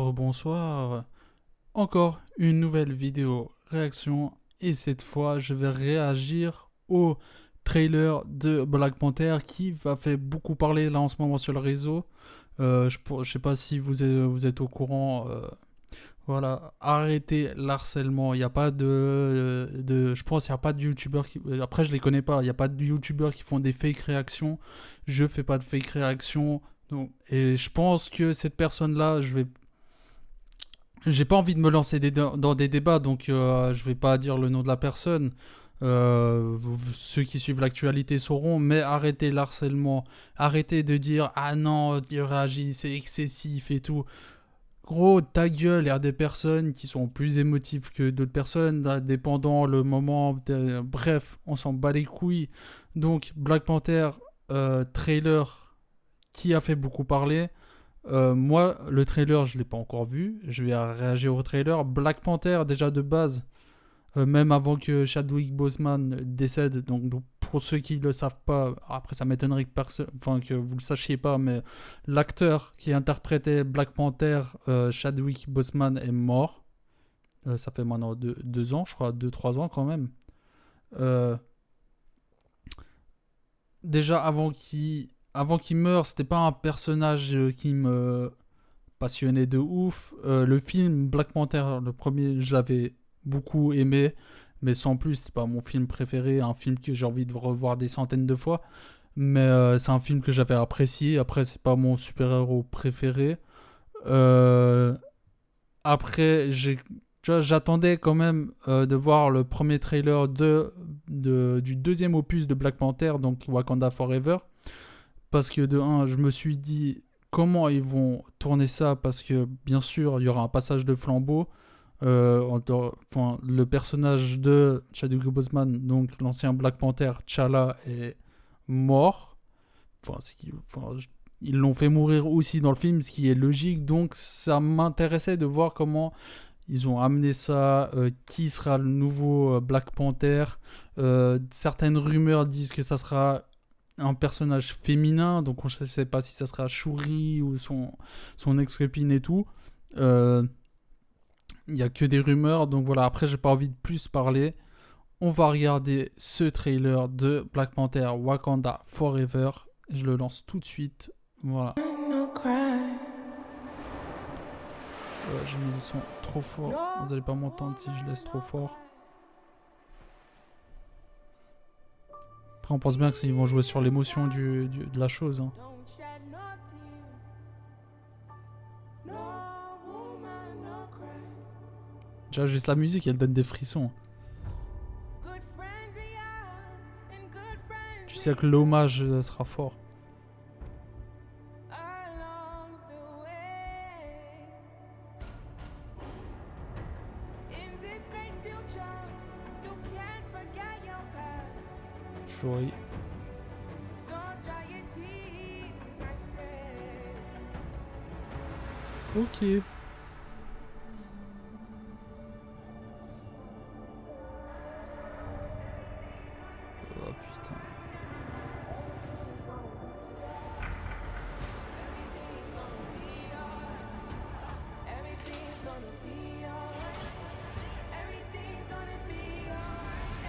Rebonsoir. Encore une nouvelle vidéo réaction et cette fois je vais réagir au trailer de Black Panther qui va faire beaucoup parler là en ce moment sur le réseau. Je sais pas si vous êtes au courant. Voilà, arrêtez l'harcèlement. Il n'y a pas je pense qu'il n'y a pas de youtubeurs qui. Après, je les connais pas. Il n'y a pas de youtubeurs qui font des fake réactions. Je fais pas de fake réactions. Donc, et je pense que cette personne-là, j'ai pas envie de me lancer dans des débats, donc je vais pas dire le nom de la personne. Ceux qui suivent l'actualité sauront, mais arrêtez l'harcèlement. Arrêtez de dire ah non, il réagit, c'est excessif et tout. Gros, ta gueule, il y a des personnes qui sont plus émotives que d'autres personnes, dépendant le moment. Bref, on s'en bat les couilles. Donc, Black Panther, trailer qui a fait beaucoup parler. Moi, le trailer, je ne l'ai pas encore vu. Je vais réagir au trailer. Black Panther, déjà de base, même avant que Chadwick Boseman décède. Donc, pour ceux qui ne le savent pas, après ça m'étonnerait que vous ne le sachiez pas, mais l'acteur qui interprétait Black Panther, Chadwick Boseman, est mort. Ça fait maintenant 2 ans, je crois, 2-3 ans quand même. Déjà, avant qu'il meure, c'était pas un personnage qui me passionnait de ouf. Le film Black Panther, le premier, j'avais beaucoup aimé, mais sans plus, c'est pas mon film préféré, un film que j'ai envie de revoir des centaines de fois. Mais c'est un film que j'avais apprécié. Après, c'est pas mon super-héros préféré. Euh, Après, tu vois, j'attendais quand même de voir le premier trailer du deuxième opus de Black Panther, donc Wakanda Forever. Parce que de un, je me suis dit comment ils vont tourner ça, parce que bien sûr, il y aura un passage de flambeau. Le personnage de Chadwick Boseman, donc l'ancien Black Panther, T'Challa, est mort. Ils l'ont fait mourir aussi dans le film, ce qui est logique. Donc ça m'intéressait de voir comment ils ont amené ça, qui sera le nouveau Black Panther. Certaines rumeurs disent que ça sera un personnage féminin, donc on ne sait pas si ça sera Shuri ou son ex-copine et tout. Il n'y a que des rumeurs, donc voilà, après j'ai pas envie de plus parler. On va regarder ce trailer de Black Panther Wakanda Forever. Je le lance tout de suite. Voilà. J'ai mis le son trop fort. Vous allez pas m'entendre si je laisse trop fort. Après, on pense bien qu'ils vont jouer sur l'émotion de la chose. Hein. Déjà, juste la musique, elle donne des frissons. Tu sais que l'hommage sera fort. Shuri. Ok. Oh putain.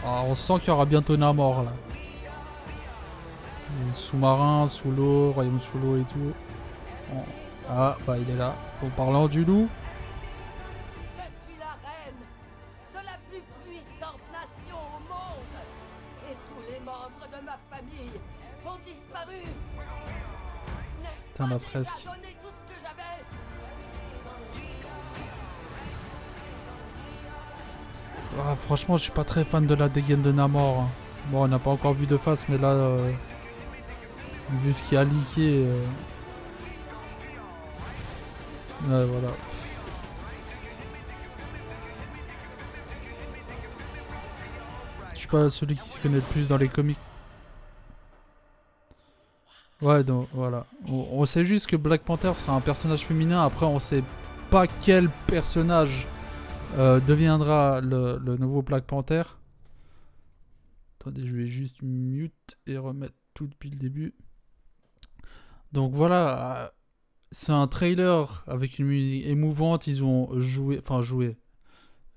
Ah, on sent qu'il y aura bientôt Namor là. Sous-marin, sous l'eau, royaume sous l'eau et tout. Bon. Ah, bah il est là. En parlant du loup. Je suis la reine de la plus puissante nation au monde. Et tous les membres de ma famille ont disparu. Putain, la fresque. J'ai donné tout ce que j'avais. Ah, franchement, je suis pas très fan de la dégaine de Namor. Hein. Bon, on n'a pas encore vu de face, mais là, vu ce qui a leaké, ouais, voilà. Je suis pas celui qui se connaît le plus dans les comics. Ouais, donc voilà. On sait juste que Black Panther sera un personnage féminin. Après, on sait pas quel personnage deviendra le nouveau Black Panther. Attendez, je vais juste mute et remettre tout depuis le début. Donc voilà, c'est un trailer avec une musique émouvante. Ils ont joué.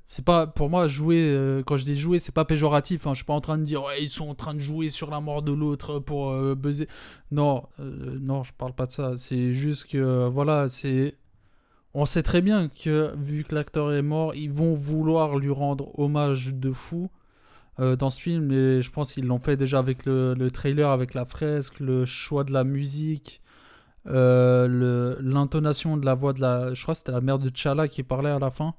C'est pas, pour moi, jouer, quand je dis jouer, c'est pas péjoratif. Hein. Je suis pas en train de dire, ouais, ils sont en train de jouer sur la mort de l'autre pour buzzer. Non, non, je parle pas de ça. C'est juste que, voilà, c'est. On sait très bien que, vu que l'acteur est mort, ils vont vouloir lui rendre hommage de fou dans ce film. Et je pense qu'ils l'ont fait déjà avec le trailer, avec la fresque, le choix de la musique, l'intonation de la voix de la. Je crois que c'était la mère de T'Challa qui parlait à la fin.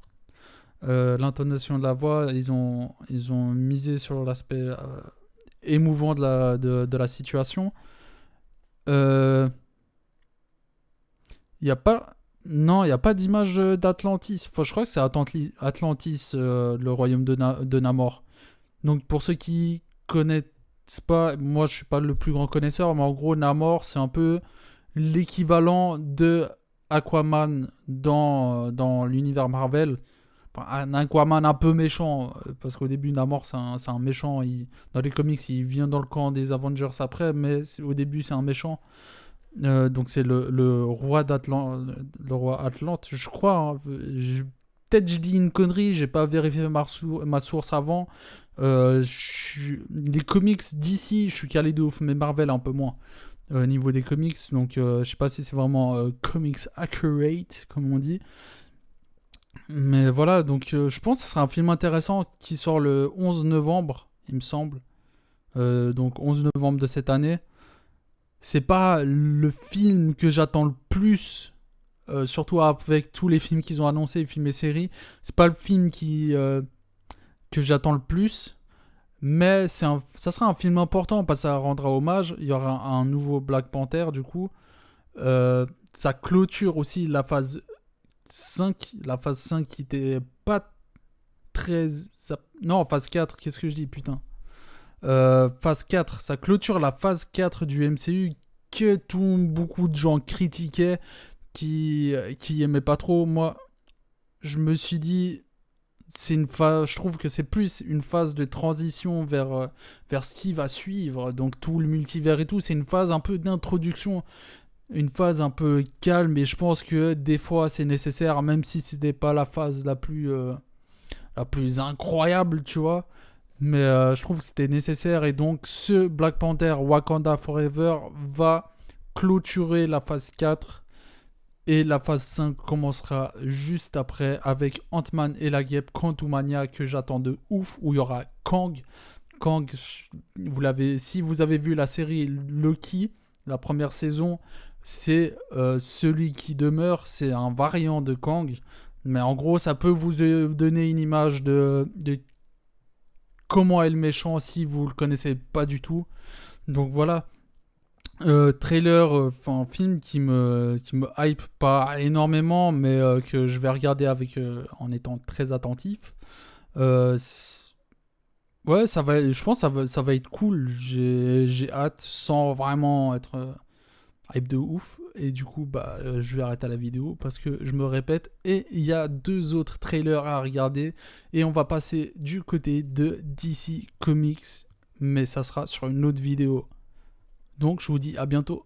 L'intonation de la voix, ils ont misé sur l'aspect émouvant de la situation. Il n'y a pas. Non, il n'y a pas d'image d'Atlantis. Enfin, je crois que c'est Atlantis, le royaume de Namor. Donc, pour ceux qui connaissent pas, moi je suis pas le plus grand connaisseur, mais en gros, Namor, c'est un peu l'équivalent de Aquaman dans l'univers Marvel. Enfin, un Aquaman un peu méchant, parce qu'au début, Namor, c'est un méchant. Dans les comics, il vient dans le camp des Avengers après, mais au début, c'est un méchant. Donc c'est le roi le roi Atlante, je crois. Hein. Peut-être je dis une connerie, j'ai pas vérifié ma source avant. Les comics d'ici, je suis calé de ouf, mais Marvel un peu moins au niveau des comics. Donc je sais pas si c'est vraiment comics accurate, comme on dit. Mais voilà, donc je pense que ce sera un film intéressant qui sort le 11 novembre, il me semble. Donc 11 novembre de cette année. C'est pas le film que j'attends le plus, surtout avec tous les films qu'ils ont annoncés, films et séries. C'est pas le film que j'attends le plus, mais ça sera un film important parce que ça rendra hommage. Il y aura un nouveau Black Panther du coup. Ça clôture aussi la phase 5. La phase 5 qui était pas très... Non, phase 4, qu'est-ce que je dis, putain. Phase 4, ça clôture la phase 4 du MCU que beaucoup de gens critiquaient, qui aimaient pas trop. Moi, je me suis dit, je trouve que c'est plus une phase de transition vers ce qui va suivre, donc tout le multivers et tout. C'est une phase un peu d'introduction, une phase un peu calme, et je pense que des fois c'est nécessaire, même si c'était pas la phase la plus incroyable, tu vois. Mais je trouve que c'était nécessaire, et donc ce Black Panther Wakanda Forever va clôturer la phase 4, et la phase 5 commencera juste après avec Ant-Man et la Guêpe Quantumania, que j'attends de ouf, où il y aura Kang. Kang, si vous avez vu la série Loki, la première saison, c'est celui qui demeure, c'est un variant de Kang. Mais en gros, ça peut vous donner une image de comment est le méchant si vous le connaissez pas du tout. Donc voilà. Trailer, film qui me hype pas énormément, mais que je vais regarder en étant très attentif. Ouais, je pense que ça va être cool. J'ai hâte sans vraiment être hype de ouf. Et du coup, je vais arrêter la vidéo parce que je me répète. Et il y a 2 autres trailers à regarder. Et on va passer du côté de DC Comics. Mais ça sera sur une autre vidéo. Donc je vous dis à bientôt.